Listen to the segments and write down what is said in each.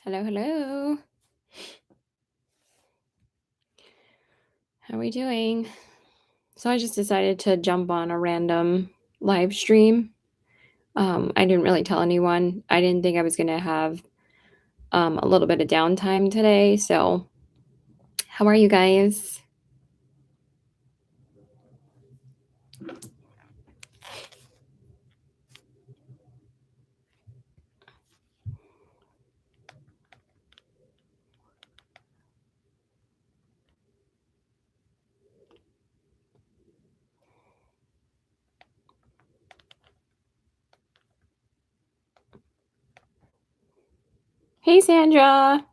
Hello, hello. How are we doing? So I just decided to jump on a random live stream. I didn't really tell anyone. I didn't think I was gonna have a little bit of downtime today. So how are you guys? Hey, Sandra.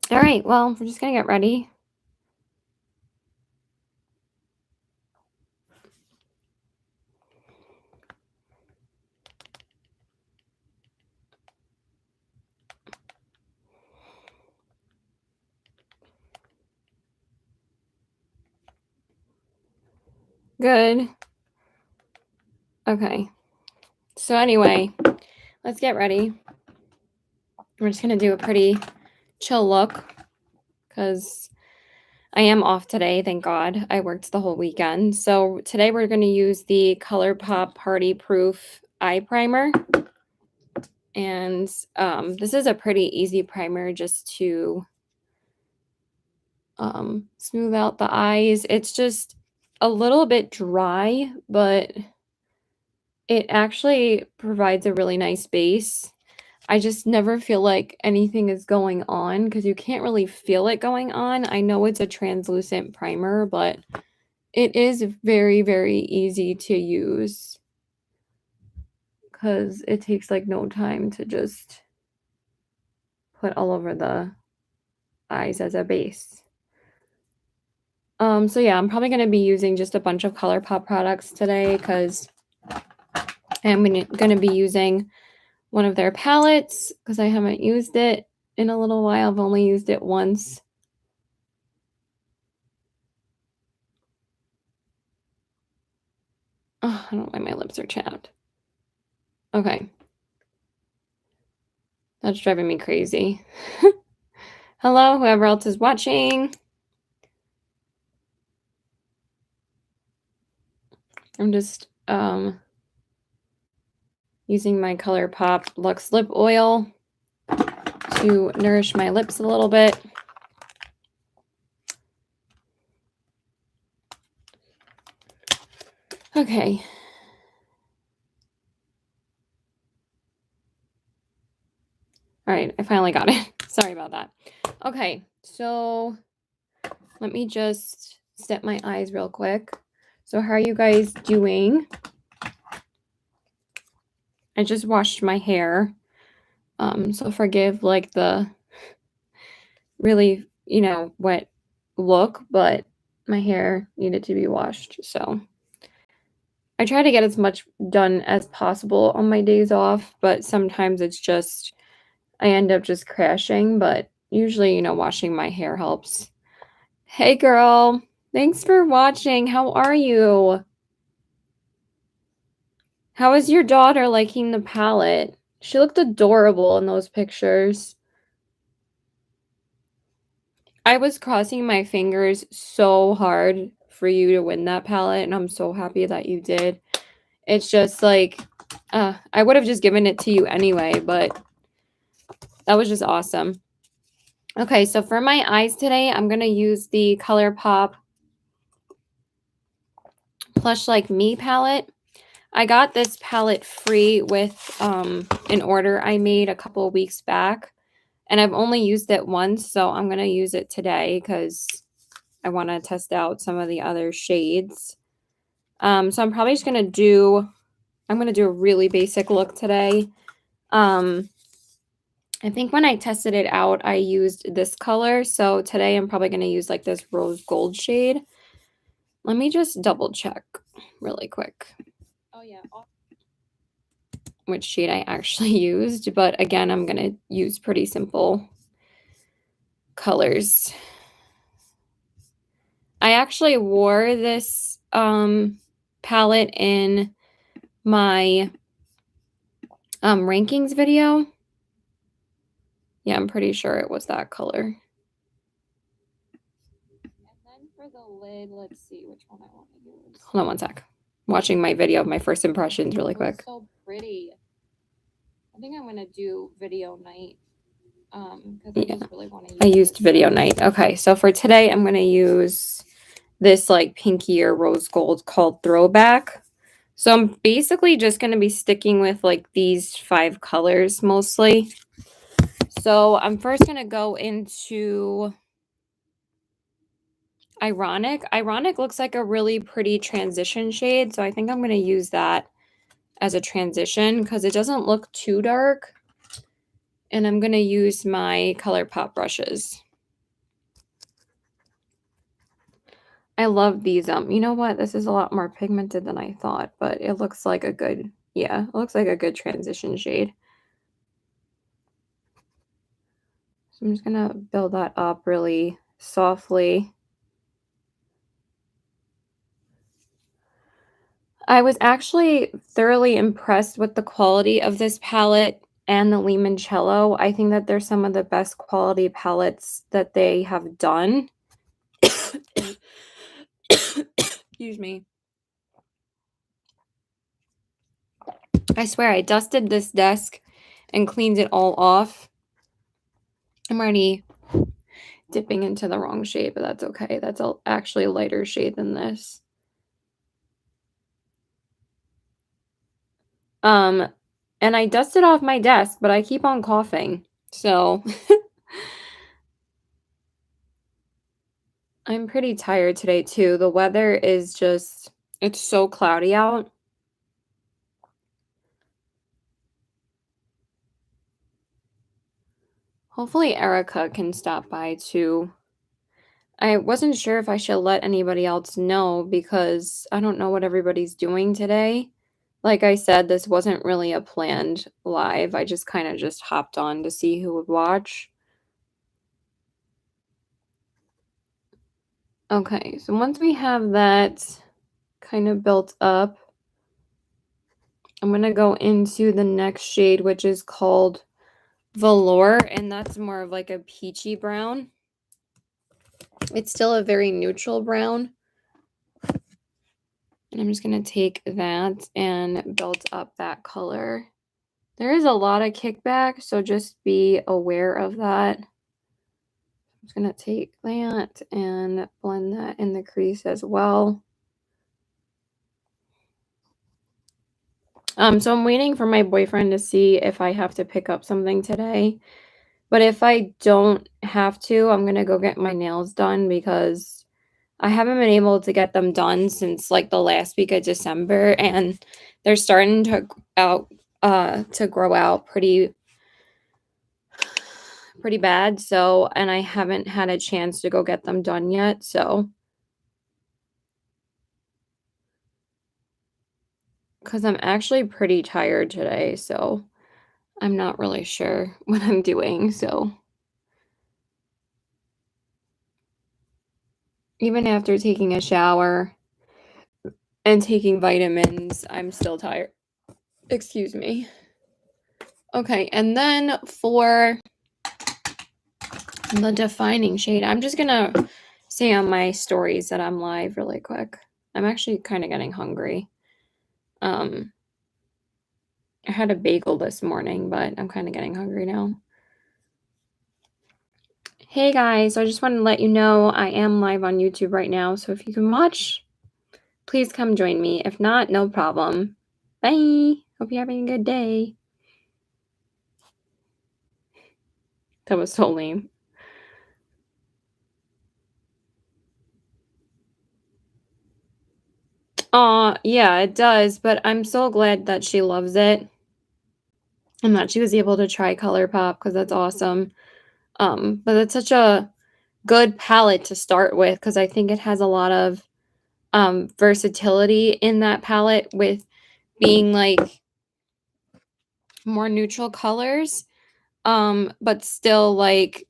All right, well, we're just gonna get ready. Good. Okay. So anyway, let's get ready. We're just gonna do a pretty chill look because I am off today, thank God. I worked the whole weekend. So today we're going to use the Colourpop Party Proof Eye Primer. And this is a pretty easy primer just to smooth out the eyes. It's just a little bit dry, but it actually provides a really nice base. I just never feel like anything is going on because you can't really feel it going on. I know it's a translucent primer, but it is very, very easy to use because it takes like no time to just put all over the eyes as a base. So yeah, I'm probably going to be using just a bunch of Colourpop products today because I'm going to be using one of their palettes because I haven't used it in a little while. I've only used it once. Oh, I don't know why my lips are chapped. Okay. That's driving me crazy. Hello, whoever else is watching. I'm just using my Colourpop Lux Lip Oil to nourish my lips a little bit. Okay. All right, I finally got it. Sorry about that. Okay, so let me just set my eyes real quick. So how are you guys doing? I just washed my hair. So forgive like the really, wet look, but my hair needed to be washed. So I try to get as much done as possible on my days off, but sometimes it's just I end up just crashing, but usually, washing my hair helps. Hey girl, thanks for watching. How are you? How is your daughter liking the palette? She looked adorable in those pictures. I was crossing my fingers so hard for you to win that palette, and I'm so happy that you did. It's just like, I would have just given it to you anyway, but that was just awesome. Okay, so for my eyes today, I'm going to use the Colourpop Plush Like Me palette. I got this palette free with an order I made a couple of weeks back, and I've only used it once, so I'm going to use it today because I want to test out some of the other shades. So I'm probably just going to do, I'm going to do a really basic look today. I think when I tested it out, I used this color. So today I'm probably going to use like this rose gold shade. Let me just double check really quick. Oh yeah. Which shade I actually used. But again, I'm going to use pretty simple colors. I actually wore this palette in my rankings video. Yeah, I'm pretty sure it was that color. And then for the lid, let's see which one I want to use. Hold on one sec. Watching my video of my first impressions really quick. So pretty. I think I'm gonna do video night. Because I just really want to use I used video night. Okay, so for today I'm gonna use this like pinkier rose gold called Throwback. So I'm basically just gonna be sticking with like these 5 colors mostly. So I'm first gonna go into Ironic. Ironic looks like a really pretty transition shade, so I think I'm gonna use that as a transition because it doesn't look too dark. And I'm gonna use my Colourpop brushes. I love these. You know what? This is a lot more pigmented than I thought, but it looks like a good, yeah, it looks like a good transition shade. So I'm just gonna build that up really softly. I was actually thoroughly impressed with the quality of this palette and the limoncello. I think that they're some of the best quality palettes that they have done. Excuse me. I swear I dusted this desk and cleaned it all off. I'm already dipping into the wrong shade, but that's okay. That's actually a lighter shade than this. And I dusted off my desk, but I keep on coughing. So I'm pretty tired today too. The weather is just, it's so cloudy out. Hopefully Erica can stop by too. I wasn't sure if I should let anybody else know because I don't know what everybody's doing today. Like I said, this wasn't really a planned live. I just kind of just hopped on to see who would watch. Okay, so once we have that kind of built up, I'm going to go into the next shade, which is called Velour, and that's more of like a peachy brown. It's still a very neutral brown. And I'm just going to take that and build up that color. There is a lot of kickback, so just be aware of that. I'm just going to take that and blend that in the crease as well. So I'm waiting for my boyfriend to see if I have to pick up something today. But if I don't have to, I'm going to go get my nails done because I haven't been able to get them done since like the last week of December, and they're starting to grow out pretty bad. So, and I haven't had a chance to go get them done yet. So, because I'm actually pretty tired today, so I'm not really sure what I'm doing. So, even after taking a shower and taking vitamins, I'm still tired. Excuse me. Okay, and then for the defining shade, I'm just gonna say on my stories that I'm live really quick. I'm actually kind of getting hungry. I had a bagel this morning, but I'm kind of getting hungry now. Hey guys, so I just wanted to let you know I am live on YouTube right now, so if you can watch, please come join me. If not, no problem. Bye. Hope you're having a good day. That was so lame. Yeah, it does, but I'm so glad that she loves it and that she was able to try Colourpop because that's awesome. But it's such a good palette to start with because I think it has a lot of versatility in that palette with being like more neutral colors, but still like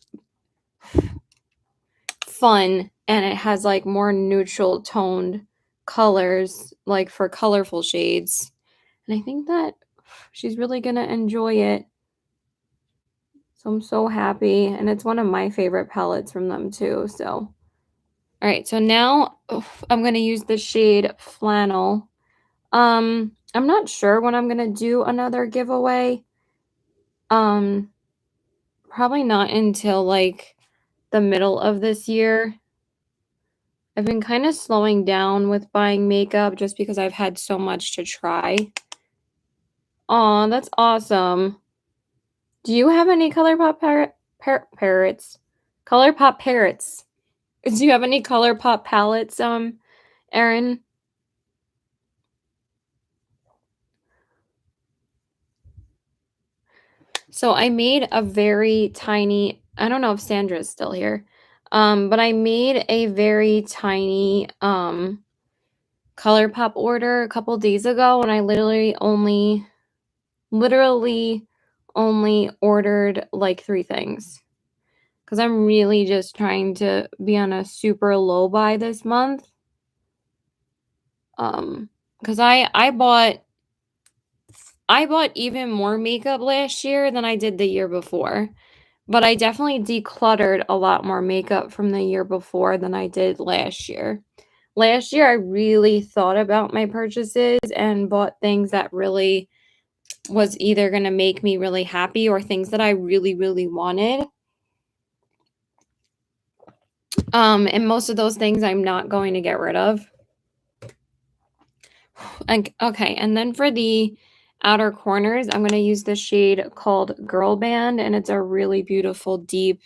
fun, and it has, like, more neutral toned colors, like, for colorful shades, and I think that she's really gonna enjoy it. So I'm so happy, and it's one of my favorite palettes from them too, so alright, so now, I'm gonna use the shade Flannel. I'm not sure when I'm gonna do another giveaway. Um, Probably not until, like, the middle of this year. I've been kinda slowing down with buying makeup just because I've had so much to try. Aw, that's awesome. Do you have any parrots? Colourpop parrots. Do you have any Colourpop palettes, Erin? So I made a very tiny, I don't know if Sandra is still here, but I made a very tiny Colourpop order a couple days ago, and I literally only ordered like 3 things because I'm really just trying to be on a super low buy this month. Because I bought even more makeup last year than I did the year before. But I definitely decluttered a lot more makeup from the year before than I did last year. Last year, I really thought about my purchases and bought things that really was either going to make me really happy or things that I really, really wanted. And most of those things I'm not going to get rid of. Okay, and then for the outer corners, I'm going to use the shade called Girl Band, and it's a really beautiful, deep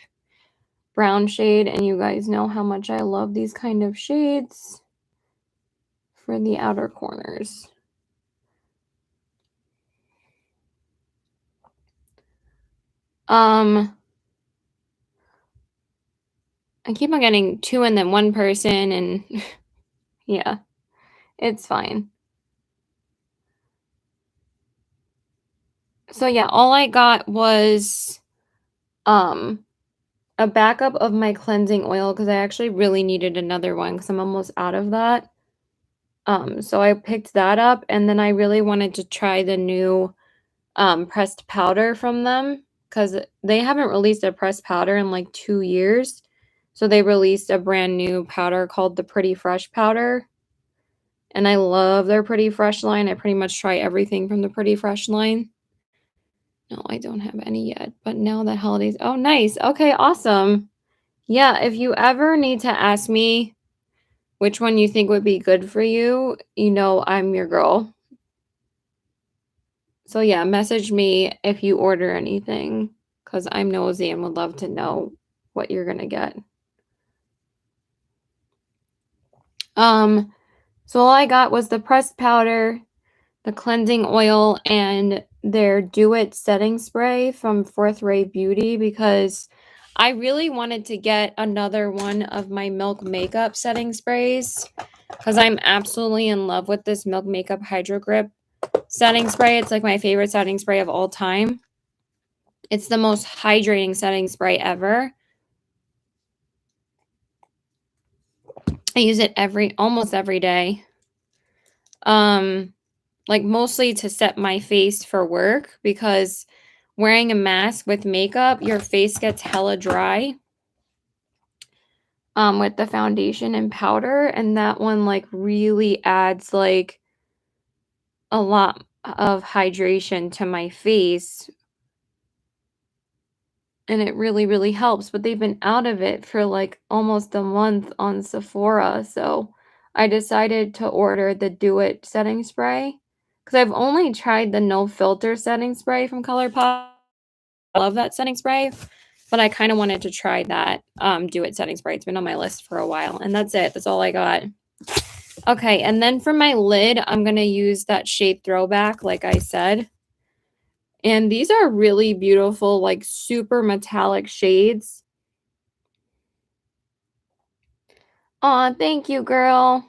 brown shade, and you guys know how much I love these kind of shades for the outer corners. I keep on getting 2 and then 1 person, and yeah, it's fine. So yeah, all I got was a backup of my cleansing oil because I actually really needed another one because I'm almost out of that. So I picked that up, and then I really wanted to try the new pressed powder from them because they haven't released a pressed powder in like 2 years. So they released a brand new powder called the Pretty Fresh powder. And I love their Pretty Fresh line. I pretty much try everything from the Pretty Fresh line. No, I don't have any yet, but now the holidays. Oh, nice. Okay, awesome. Yeah, if you ever need to ask me which one you think would be good for you, you know I'm your girl. So yeah, message me if you order anything because I'm nosy and would love to know what you're gonna get. So all I got was the pressed powder, the cleansing oil, and their Do It setting spray from Fourth Ray Beauty because I really wanted to get another one of my Milk Makeup setting sprays because I'm absolutely in love with this Milk Makeup Hydro Grip setting spray. It's like my favorite setting spray of all time. It's the most hydrating setting spray ever. I use it almost every day. Like mostly to set my face for work because wearing a mask with makeup, your face gets hella dry. With the foundation and powder, and that one like really adds like a lot of hydration to my face. And it really, really helps, but they've been out of it for like almost a month on Sephora, so I decided to order the Do It setting spray because I've only tried the no filter setting spray from Colourpop. I love that setting spray, but I kind of wanted to try that Do It setting spray. It's been on my list for a while, and that's it. That's all I got. Okay, and then for my lid, I'm going to use that shade Throwback, like I said. And these are really beautiful, like super metallic shades. Aw, thank you, girl.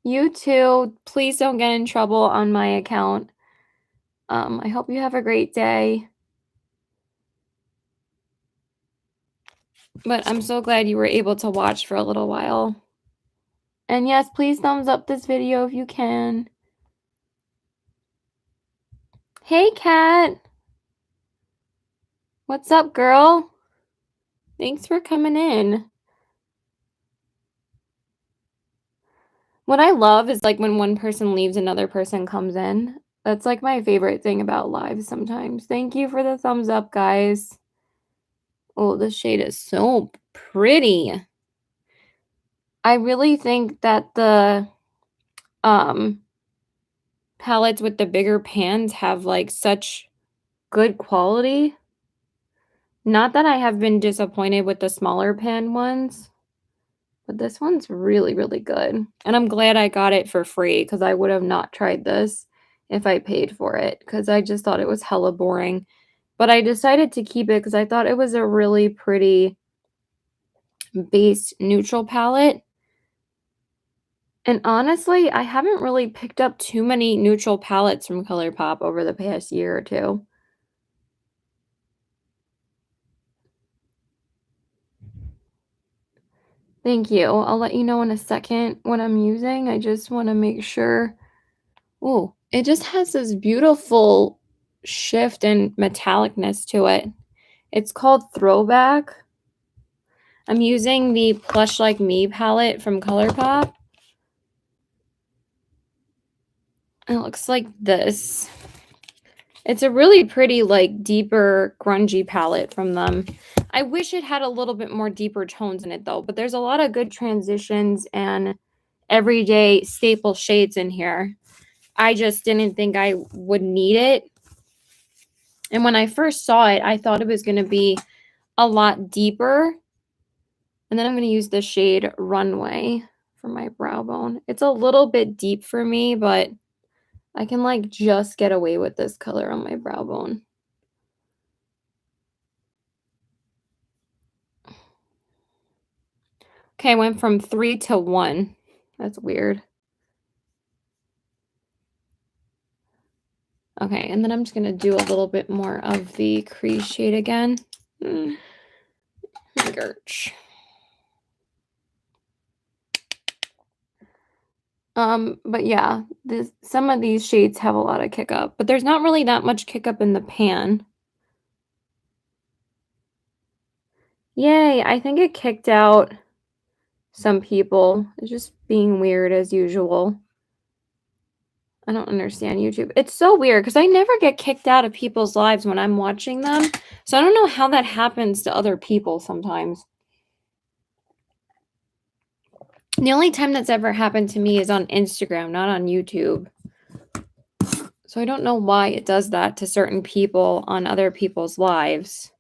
You too. Please don't get in trouble on my account. I hope you have a great day. But I'm so glad you were able to watch for a little while. And yes, please thumbs up this video if you can. Hey, Kat. What's up, girl? Thanks for coming in. What I love is like when one person leaves, another person comes in. That's like my favorite thing about lives sometimes. Thank you for the thumbs up, guys. Oh, this shade is so pretty. I really think that the palettes with the bigger pans have like such good quality. Not that I have been disappointed with the smaller pan ones, but this one's really, really good. And I'm glad I got it for free because I would have not tried this if I paid for it because I just thought it was hella boring. But I decided to keep it because I thought it was a really pretty base neutral palette. And honestly, I haven't really picked up too many neutral palettes from Colourpop over the past year or two. Thank you. I'll let you know in a second what I'm using. I just want to make sure. Oh, it just has this beautiful shift and metallicness to it. It's called Throwback. I'm using the Plush Like Me palette from Colourpop. It looks like this. It's a really pretty, like, deeper, grungy palette from them. I wish it had a little bit more deeper tones in it, though. But there's a lot of good transitions and everyday staple shades in here. I just didn't think I would need it. And when I first saw it, I thought it was going to be a lot deeper. And then I'm going to use the shade Runway for my brow bone. It's a little bit deep for me, but I can like just get away with this color on my brow bone. Okay, I went from 3 to 1. That's weird. Okay, and then I'm just going to do a little bit more of the crease shade again. Gerch. But yeah, some of these shades have a lot of kick up, but there's not really that much kick up in the pan. Yay, I think it kicked out some people. It's just being weird as usual. I don't understand YouTube. It's so weird because I never get kicked out of people's lives when I'm watching them. So I don't know how that happens to other people sometimes. The only time that's ever happened to me is on Instagram, not on YouTube. So I don't know why it does that to certain people on other people's lives.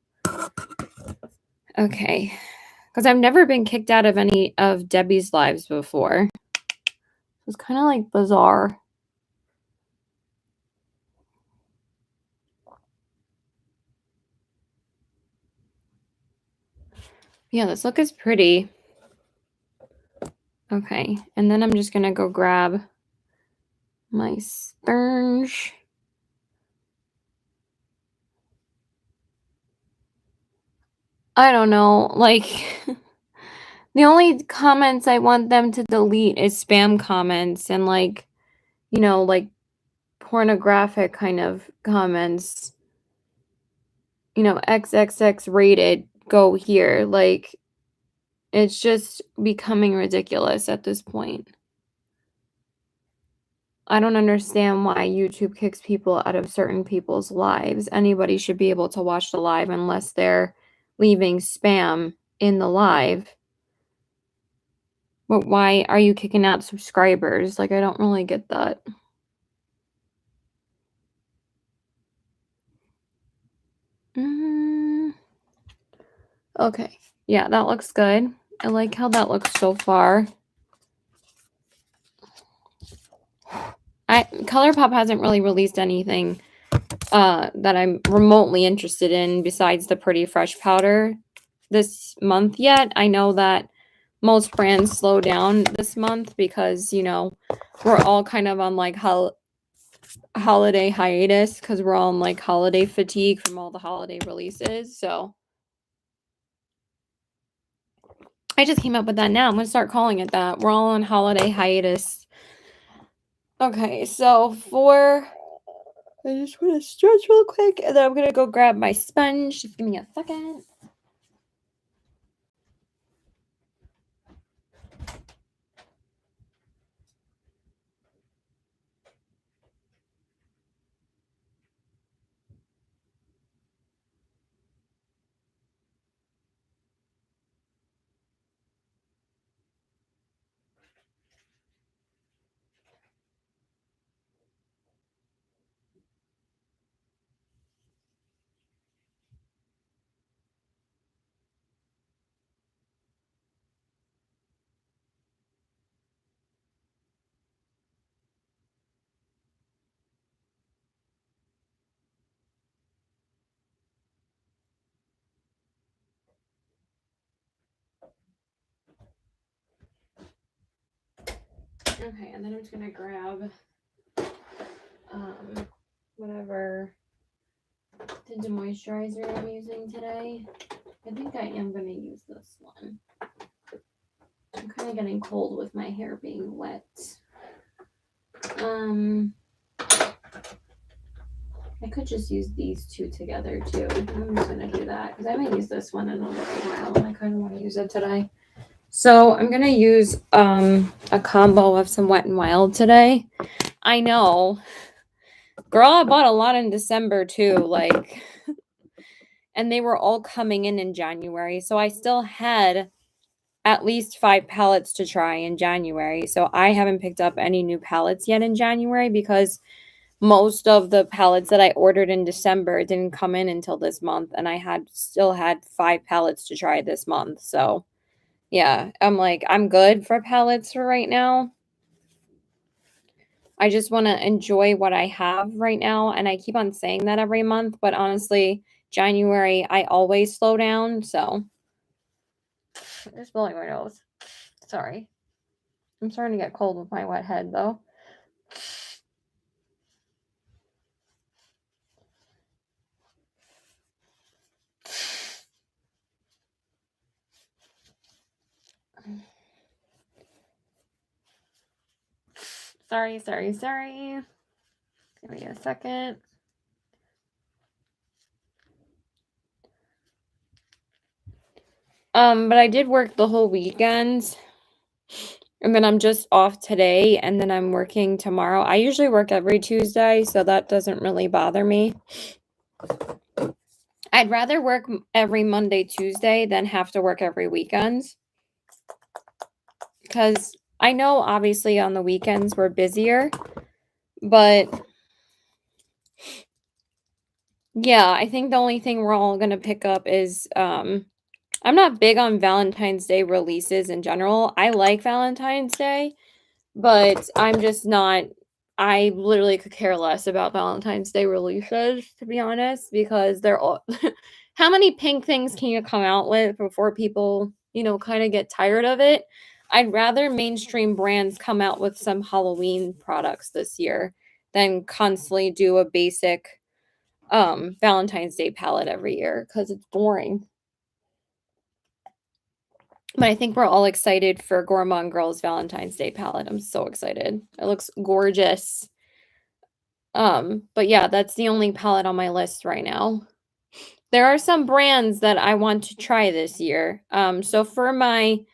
Okay. Because I've never been kicked out of any of Debbie's lives before. It's kind of like bizarre. Yeah, this look is pretty. Okay, and then I'm just going to go grab my sponge. I don't know, like, the only comments I want them to delete is spam comments and, like, you know, like, pornographic kind of comments. You know, XXX rated, go here. Like, it's just becoming ridiculous at this point. I don't understand why YouTube kicks people out of certain people's lives. Anybody should be able to watch the live unless they're leaving spam in the live. But why are you kicking out subscribers? Like, I don't really get that. Okay. Yeah, that looks good. I like how that looks so far. Colourpop hasn't really released anything that I'm remotely interested in besides the Pretty Fresh powder this month yet. I know that most brands slow down this month because, you know, we're all kind of on like holiday hiatus because we're all on like holiday fatigue from all the holiday releases. So I just came up with that now. I'm gonna start calling it that. We're all on holiday hiatus. Okay, so I just want to stretch real quick, and then I'm gonna go grab my sponge. Just give me a second. Okay, and then I'm just gonna grab whatever tinted moisturizer I'm using today. I think I am gonna use this one. I'm kind of getting cold with my hair being wet. I could just use these two together too. I'm just gonna do that because I haven't used this one in a little while and I kind of want to use it today. So I'm gonna use a combo of some Wet n Wild today. I know, girl, I bought a lot in December too, like, and they were all coming in January. So I still had at least 5 palettes to try in January. So I haven't picked up any new palettes yet in January because most of the palettes that I ordered in December didn't come in until this month, and I still had 5 palettes to try this month. So yeah, I'm like, I'm good for palettes for right now. I just want to enjoy what I have right now, and I keep on saying that every month, but honestly, January I always slow down. So it's blowing my nose. Sorry. I'm starting to get cold with my wet head though. Sorry. Give me a second. But I did work the whole weekend. And then I'm just off today, and then I'm working tomorrow. I usually work every Tuesday, so that doesn't really bother me. I'd rather work every Monday, Tuesday than have to work every weekend. Because I know obviously on the weekends we're busier, but yeah, I think the only thing we're all going to pick up is I'm not big on Valentine's Day releases in general. I like Valentine's Day, but I'm just not. I literally could care less about Valentine's Day releases, to be honest, because they're all. How many pink things can you come out with before people, kind of get tired of it? I'd rather mainstream brands come out with some Halloween products this year than constantly do a basic Valentine's Day palette every year because it's boring. But I think we're all excited for Gourmand Girl's Valentine's Day palette. I'm so excited. It looks gorgeous. But yeah, that's the only palette on my list right now. There are some brands that I want to try this year. So for my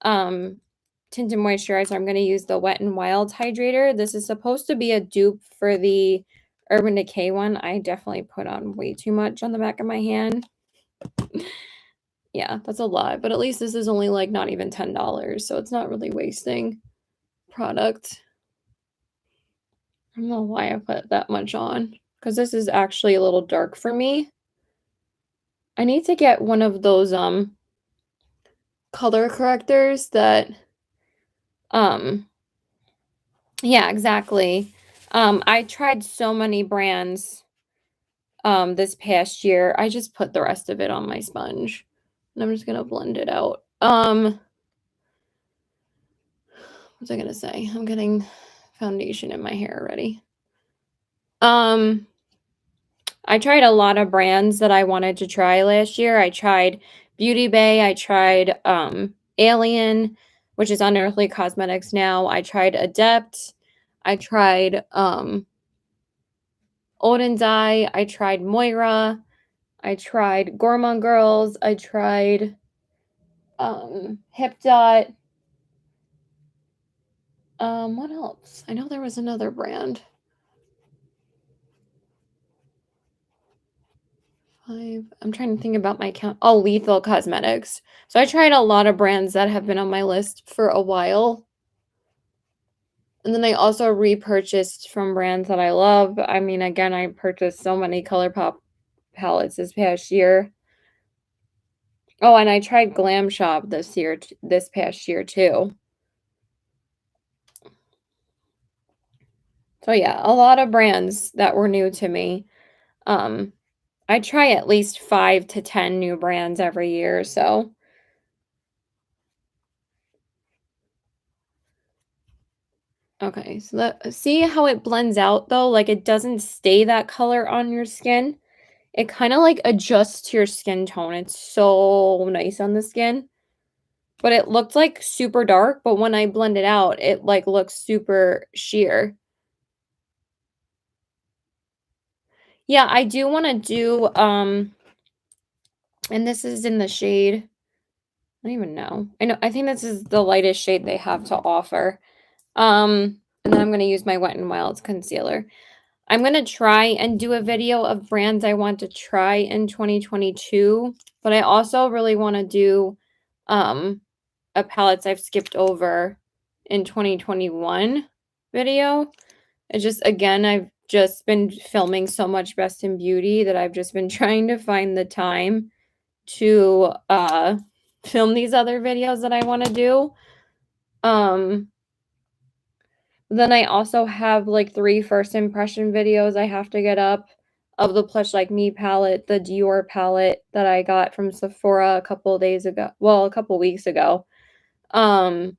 tinted moisturizer, I'm going to use the Wet n Wild Hydrator. This is supposed to be a dupe for the Urban Decay one. I definitely put on way too much on the back of my hand. Yeah, that's a lot, but at least this is only like not even $10, so it's not really wasting product. I don't know why I put that much on, because this is actually a little dark for me. I need to get one of those color correctors that yeah, exactly. I tried so many brands this past year. I just put the rest of it on my sponge. And I'm just gonna blend it out. What was I gonna say? I'm getting foundation in my hair already. I tried a lot of brands that I wanted to try last year. I tried Beauty Bay. I tried Alien, which is Unearthly Cosmetics now. I tried Adept. I tried Odin's Eye. I tried Moira. I tried Gourmand Girls. I tried Hip Dot. What else? I know there was another brand. I'm trying to think about my account. Oh, Lethal Cosmetics. So I tried a lot of brands that have been on my list for a while. And then I also repurchased from brands that I love. I mean, again, I purchased so many Colourpop palettes this past year. Oh, and I tried Glam Shop this past year too. So yeah, a lot of brands that were new to me. I try at least 5 to 10 new brands every year, so okay, so see how it blends out though? Like it doesn't stay that color on your skin. It kind of like adjusts to your skin tone. It's so nice on the skin. But it looked like super dark, but when I blend it out, it like looks super sheer. Yeah, I do want to do and this is in the shade. I don't even know. I think this is the lightest shade they have to offer. And then I'm going to use my Wet n Wild's concealer. I'm going to try and do a video of brands I want to try in 2022, but I also really want to do a palettes I've skipped over in 2021 video. It's just, again, I've just been filming so much Best in Beauty that I've just been trying to find the time to film these other videos that I want to do. Then I also have like 3 first impression videos I have to get up of the Plush Like Me palette, the Dior palette that I got from Sephora a couple days ago. Well, a couple weeks ago. And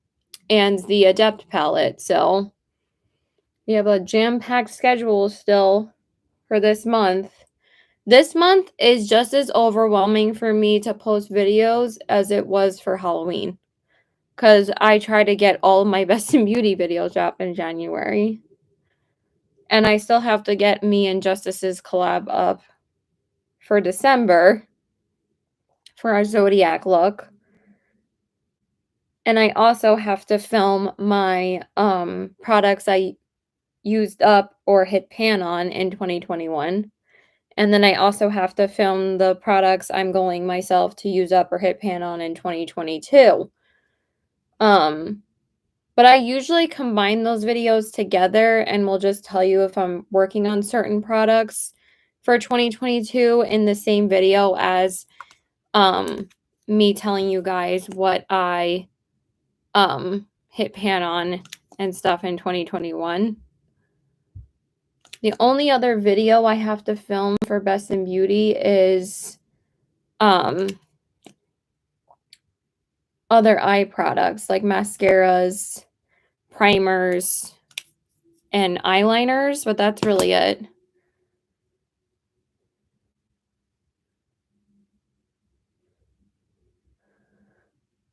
the Adept palette. So we have a jam-packed schedule still for this month. This month is just as overwhelming for me to post videos as it was for Halloween. Because I try to get all of my Best in Beauty videos up in January. And I still have to get me and Justice's collab up for December for our Zodiac look. And I also have to film my products I used up or hit pan on in 2021. And then I also have to film the products I'm going myself to use up or hit pan on in 2022. But I usually combine those videos together and will just tell you if I'm working on certain products for 2022 in the same video as me telling you guys what I hit pan on and stuff in 2021. The only other video I have to film for Best in Beauty is other eye products like mascaras, primers, and eyeliners, but that's really it.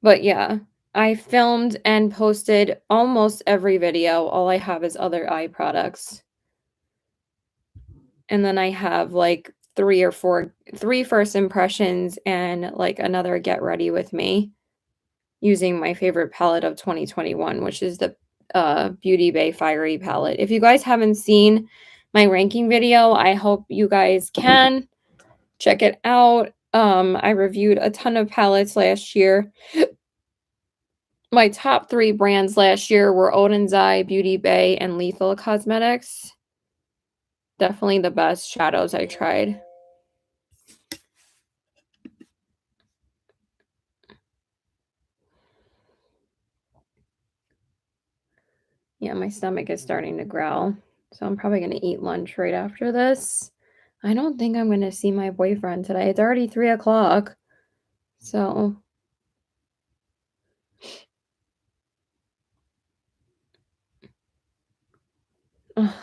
But yeah, I filmed and posted almost every video. All I have is other eye products. And then I have like 3 first impressions and like another get ready with me using my favorite palette of 2021, which is the Beauty Bay Fiery palette. If you guys haven't seen my ranking video, I hope you guys can check it out. I reviewed a ton of palettes last year. My top 3 brands last year were Odin's Eye, Beauty Bay, and Lethal Cosmetics. Definitely the best shadows I tried. Yeah, my stomach is starting to growl. So I'm probably going to eat lunch right after this. I don't think I'm going to see my boyfriend today. It's already 3 o'clock. So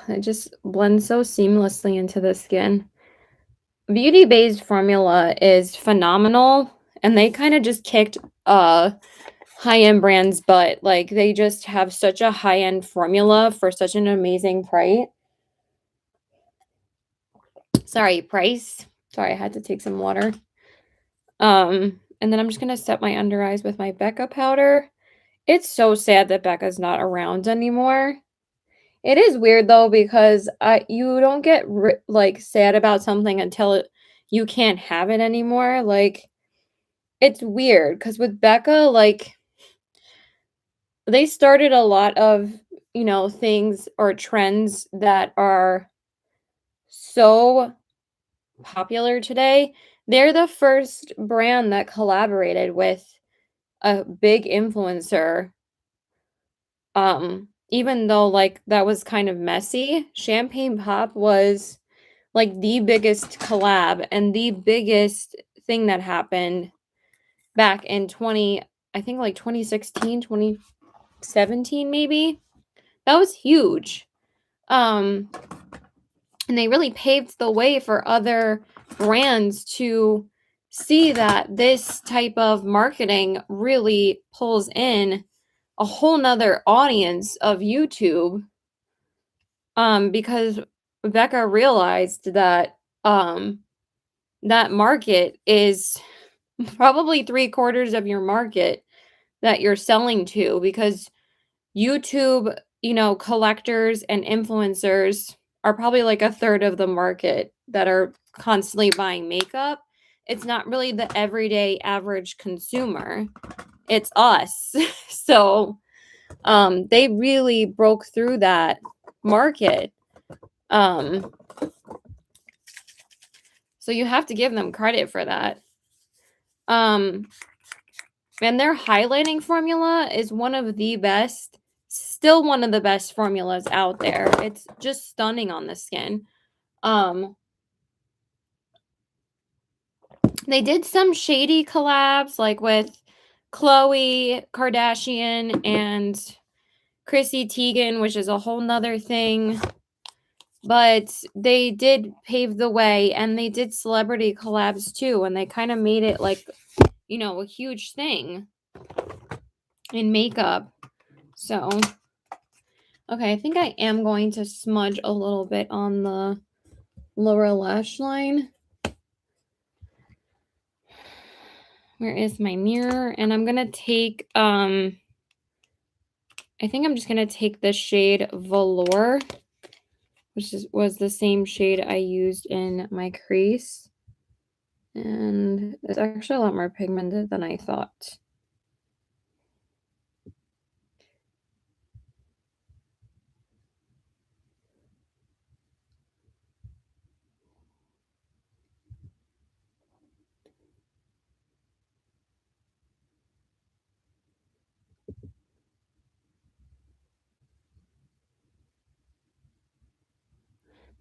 it just blends so seamlessly into the skin. Beauty Bay's formula is phenomenal. And they kind of just kicked high-end brands, but, like, they just have such a high-end formula for such an amazing price. Price. Sorry, I had to take some water. And then I'm just gonna set my under eyes with my Becca powder. It's so sad that Becca's not around anymore. It is weird though because you don't get like sad about something until you can't have it anymore. Like it's weird because with Becca, like they started a lot of things or trends that are so popular today. They're the first brand that collaborated with a big influencer. Even though like that was kind of messy, Champagne Pop was like the biggest collab and the biggest thing that happened back in I think like 2016, 2017 maybe. That was huge. And they really paved the way for other brands to see that this type of marketing really pulls in a whole nother audience of YouTube. Because Becca realized that that market is probably 3/4 of your market that you're selling to, because YouTube, collectors and influencers are probably like 1/3 of the market that are constantly buying makeup. It's not really the everyday average consumer. It's us. So, they really broke through that market. So you have to give them credit for that. And their highlighting formula is one of the best, still one of the best formulas out there. It's just stunning on the skin. They did some shady collabs like with Khloe Kardashian and Chrissy Teigen, which is a whole nother thing. But they did pave the way, and they did celebrity collabs too, and they kind of made it like, a huge thing in makeup. So, okay, I think I am going to smudge a little bit on the lower lash line. Where is my mirror? And I'm going to take, I think I'm just going to take the shade Velour, which was the same shade I used in my crease. And it's actually a lot more pigmented than I thought.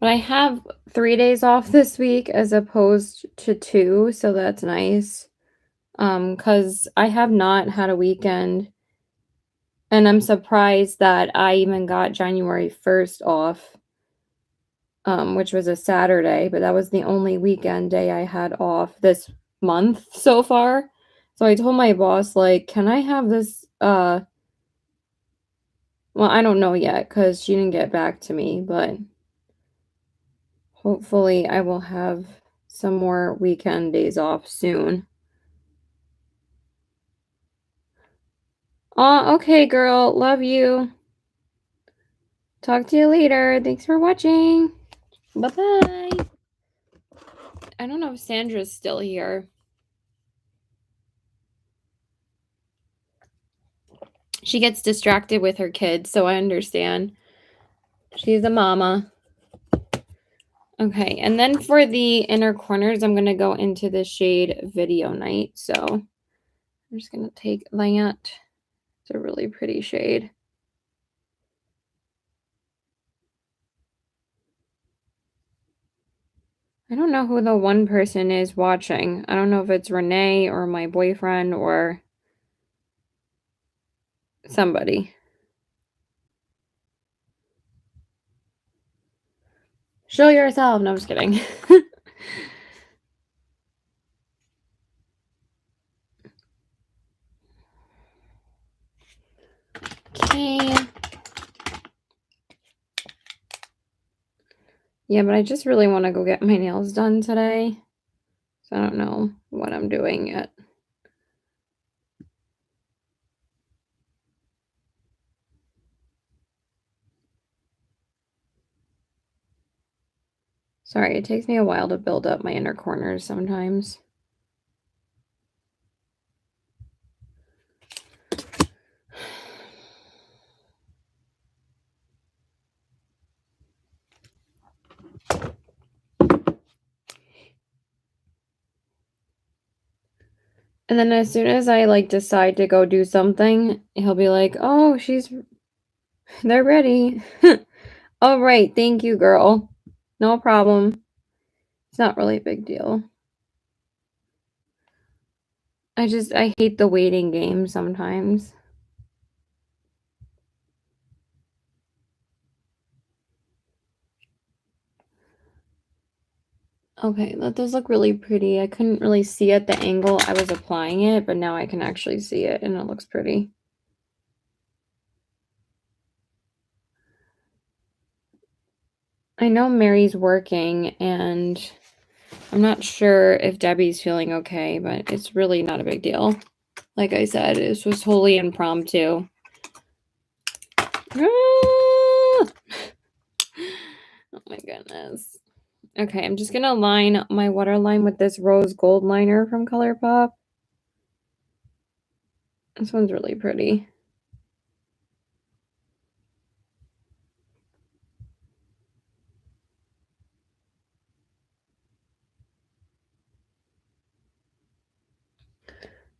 But I have 3 days off this week as opposed to 2, so that's nice. Because I have not had a weekend, and I'm surprised that I even got January 1st off, which was a Saturday, but that was the only weekend day I had off this month so far. So I told my boss, like, can I have this, well, I don't know yet because she didn't get back to me, but hopefully I will have some more weekend days off soon. Okay, girl. Love you. Talk to you later. Thanks for watching. Bye-bye. I don't know if Sandra's still here. She gets distracted with her kids, so I understand. She's a mama. Okay, and then for the inner corners, I'm going to go into the shade Video Night. So I'm just going to take that. It's a really pretty shade. I don't know who the one person is watching. I don't know if it's Renee or my boyfriend or somebody. Show yourself. No, I'm just kidding. Okay. Yeah, but I just really want to go get my nails done today. So I don't know what I'm doing yet. Sorry, it takes me a while to build up my inner corners sometimes. And then as soon as I like decide to go do something, he'll be like, "Oh, they're ready." All right, thank you, girl. No problem. It's not really a big deal. I hate the waiting game sometimes. Okay, that does look really pretty. I couldn't really see at the angle I was applying it, but now I can actually see it and it looks pretty. I know Mary's working and I'm not sure if Debbie's feeling okay, but it's really not a big deal. Like I said, this was totally impromptu. Oh my goodness. Okay, I'm just gonna line my waterline with this rose gold liner from Colourpop. This one's really pretty.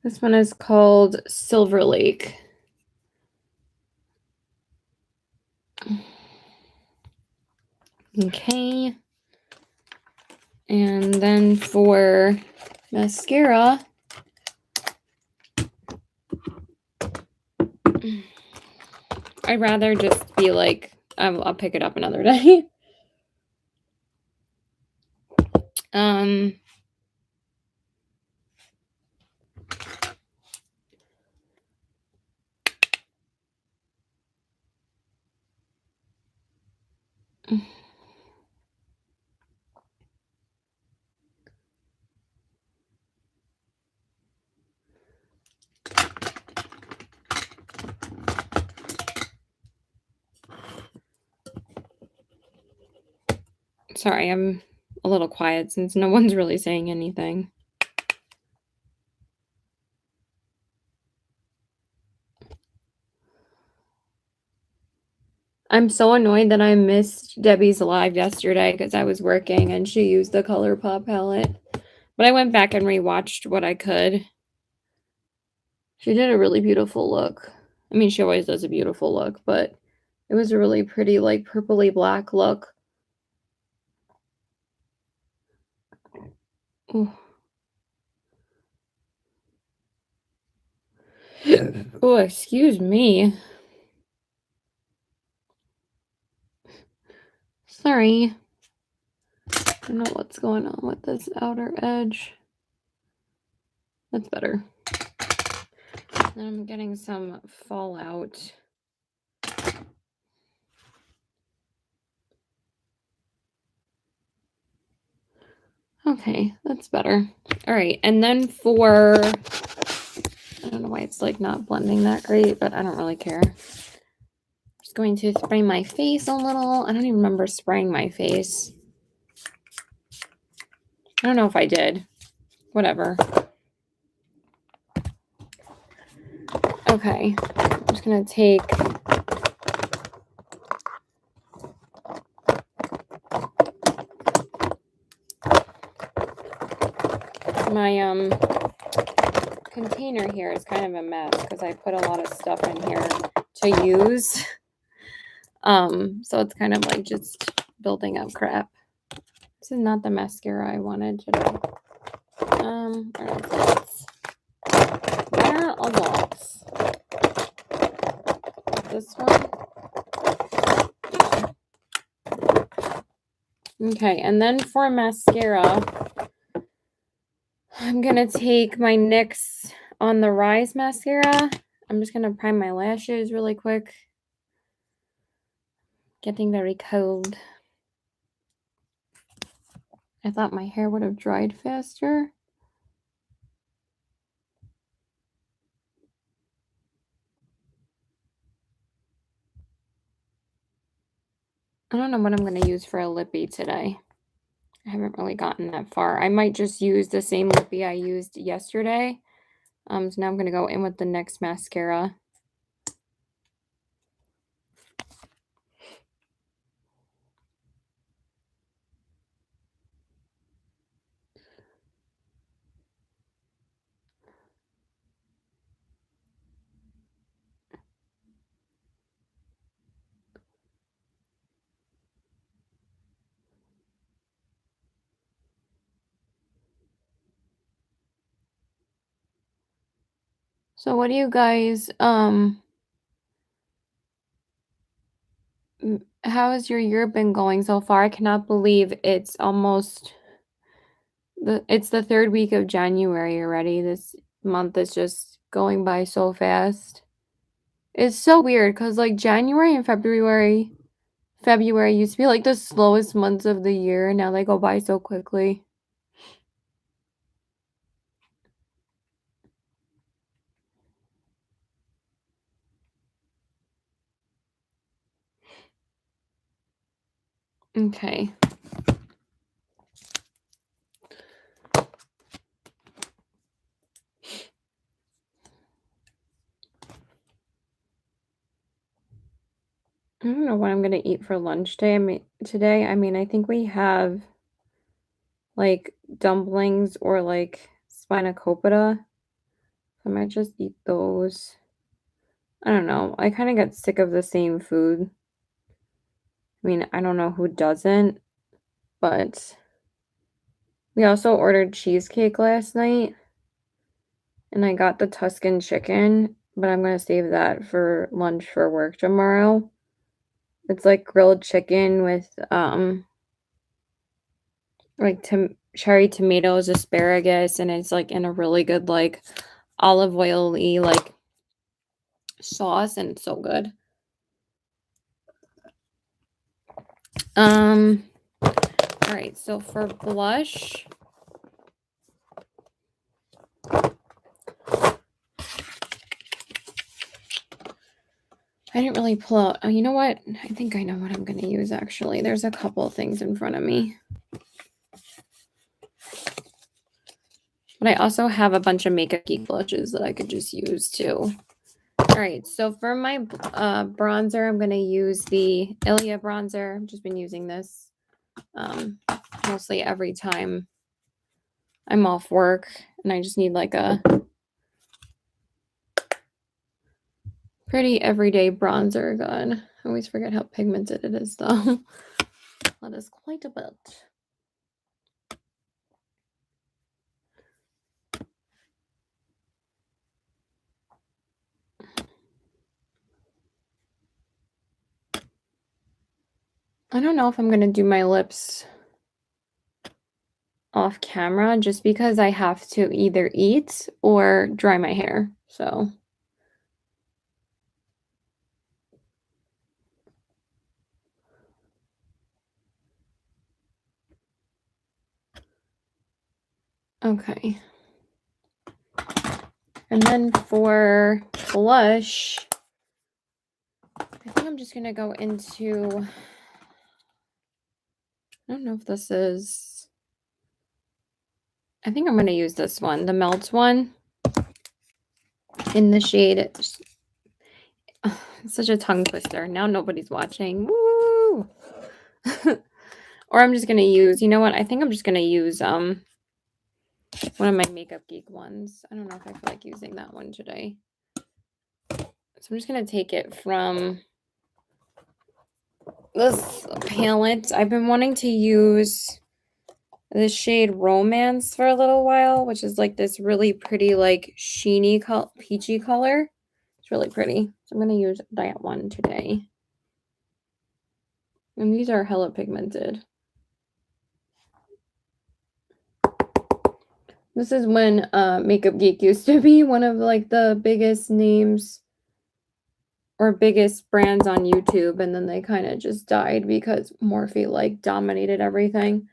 This one is called Silver Lake. Okay. And then for mascara, I'd rather just be like, I'll pick it up another day. Sorry, I'm a little quiet since no one's really saying anything. I'm so annoyed that I missed Debbie's live yesterday because I was working and she used the Colourpop palette. But I went back and rewatched what I could. She did a really beautiful look. I mean, she always does a beautiful look, but it was a really pretty, like, purpley black look. Ooh. Oh, excuse me. Sorry. I don't know what's going on with this outer edge. That's better. And I'm getting some fallout. Okay, that's better. All right, and then for, I don't know why it's like not blending that great, but I don't really care. Just going to spray my face a little. I don't even remember spraying my face. I don't know if I did. Whatever. Okay, I'm just gonna take my container here is kind of a mess because I put a lot of stuff in here to use. So it's kind of like just building up crap. This is not the mascara I wanted today. Where are lots? This one. Okay, and then for mascara, I'm gonna take my NYX On the Rise mascara. I'm just gonna prime my lashes really quick. Getting very cold. I thought my hair would have dried faster. I don't know what I'm going to use for a lippy today. I haven't really gotten that far. I might just use the same lippy I used yesterday. So now I'm going to go in with the NYX mascara. So what do you guys, how has your year been going so far? I cannot believe it's almost it's the 3rd week of January already. This month is just going by so fast. It's so weird because like January and February used to be like the slowest months of the year. Now they go by so quickly. Okay. I don't know what I'm gonna eat for lunch today. I mean, I think we have like dumplings or like spanakopita. I might just eat those. I don't know. I kind of get sick of the same food. I mean, I don't know who doesn't, but we also ordered cheesecake last night and I got the Tuscan chicken, but I'm gonna save that for lunch for work tomorrow. It's like grilled chicken with like cherry tomatoes, asparagus, and it's like in a really good like olive oil-y like sauce, and it's so good. All right, so for blush, I didn't really pull out. Oh, you know what? I think I know what I'm going to use, actually. There's a couple of things in front of me. But I also have a bunch of Makeup Geek blushes that I could just use, too. All right, so for my bronzer, I'm going to use the Ilia bronzer. I've just been using this mostly every time I'm off work. And I just need like a pretty everyday bronzer. God, I always forget how pigmented it is, though. That is quite a bit. I don't know if I'm going to do my lips off camera just because I have to either eat or dry my hair. So okay. And then for blush, I think I'm just going to go into, I don't know if this is, I think I'm going to use this one, the Melt one in the shade. It's such a tongue twister. Now nobody's watching. Woo! Or I'm just going to use, you know what? I think I'm just going to use one of my Makeup Geek ones. I don't know if I feel like using that one today. So I'm just going to take it from this palette. I've been wanting to use the shade Romance for a little while, which is like this really pretty, like sheeny, peachy color. It's really pretty. So I'm going to use that one today. And these are hella pigmented. This is when Makeup Geek used to be one of like the biggest names or biggest brands on YouTube, and then they kind of just died because Morphe like dominated everything.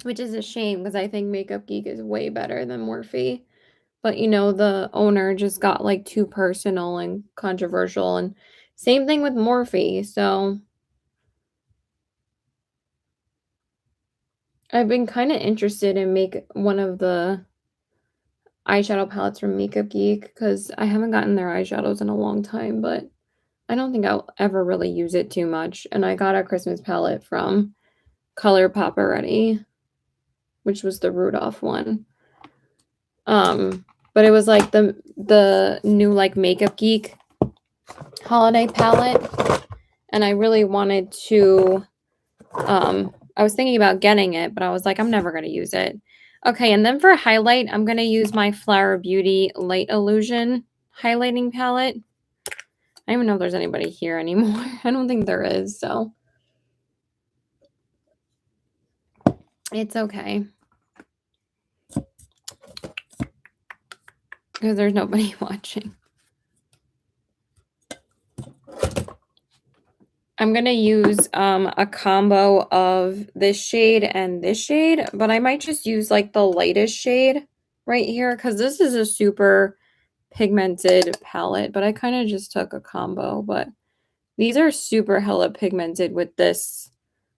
Which is a shame because I think Makeup Geek is way better than Morphe. But you know, the owner just got like too personal and controversial, and same thing with Morphe. So I've been kind of interested in make one of the eyeshadow palettes from Makeup Geek because I haven't gotten their eyeshadows in a long time, but I don't think I'll ever really use it too much. And I got a Christmas palette from Colourpop already, which was the Rudolph one. But it was like the new like Makeup Geek holiday palette, and I really wanted to I was thinking about getting it, but I was like, I'm never going to use it. Okay, and then for highlight, I'm going to use my Flower Beauty Light Illusion highlighting palette. I don't even know if there's anybody here anymore. I don't think there is, so it's okay. Because there's nobody watching. I'm going to use a combo of this shade and this shade, but I might just use like the lightest shade right here because this is a super pigmented palette, but I kind of just took a combo. But these are super hella pigmented with this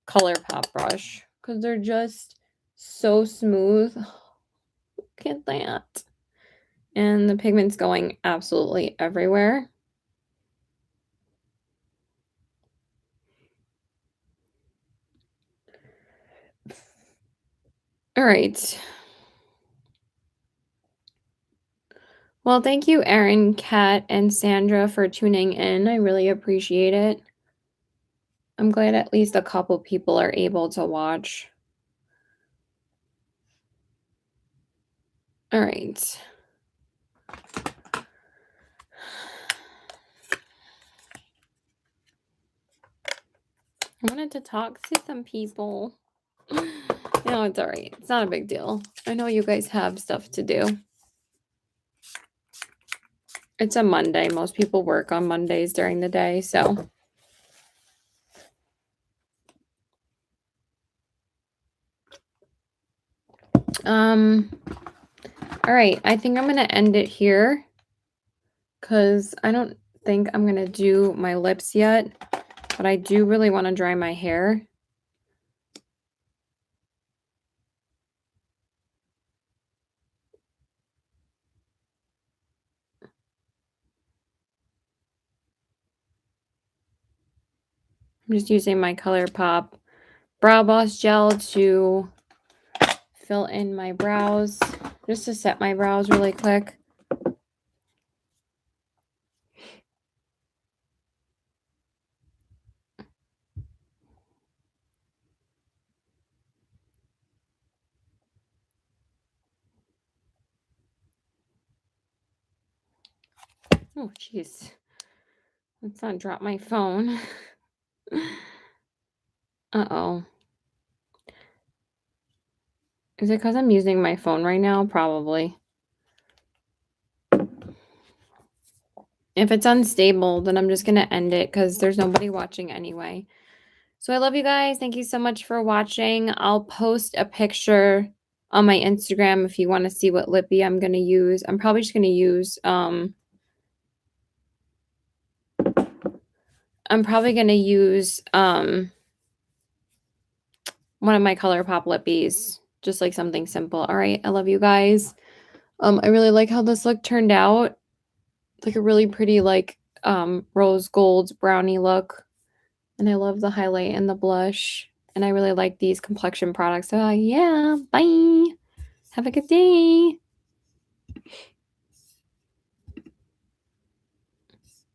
Colourpop brush because they're just so smooth. Look at that. And the pigment's going absolutely everywhere. All right. Well, thank you, Erin, Kat, and Sandra for tuning in. I really appreciate it. I'm glad at least a couple people are able to watch. All right. I wanted to talk to some people. No, it's all right. It's not a big deal. I know you guys have stuff to do. It's a Monday. Most people work on Mondays during the day, so. All right. I think I'm going to end it here because I don't think I'm going to do my lips yet, but I do really want to dry my hair. I'm just using my Colourpop Brow Boss Gel to fill in my brows, just to set my brows really quick. Oh, jeez. Let's not drop my phone. Uh-oh. Is it because I'm using my phone right now? Probably. If it's unstable, then I'm just going to end it because there's nobody watching anyway. So I love you guys. Thank you so much for watching. I'll post a picture on my Instagram if you want to see what lippy I'm going to use. I'm probably just going to use one of my Colourpop lippies, just like something simple. All right, I love you guys. I really like how this look turned out. It's like a really pretty like rose gold brownie look. And I love the highlight and the blush. And I really like these complexion products. So yeah, bye. Have a good day.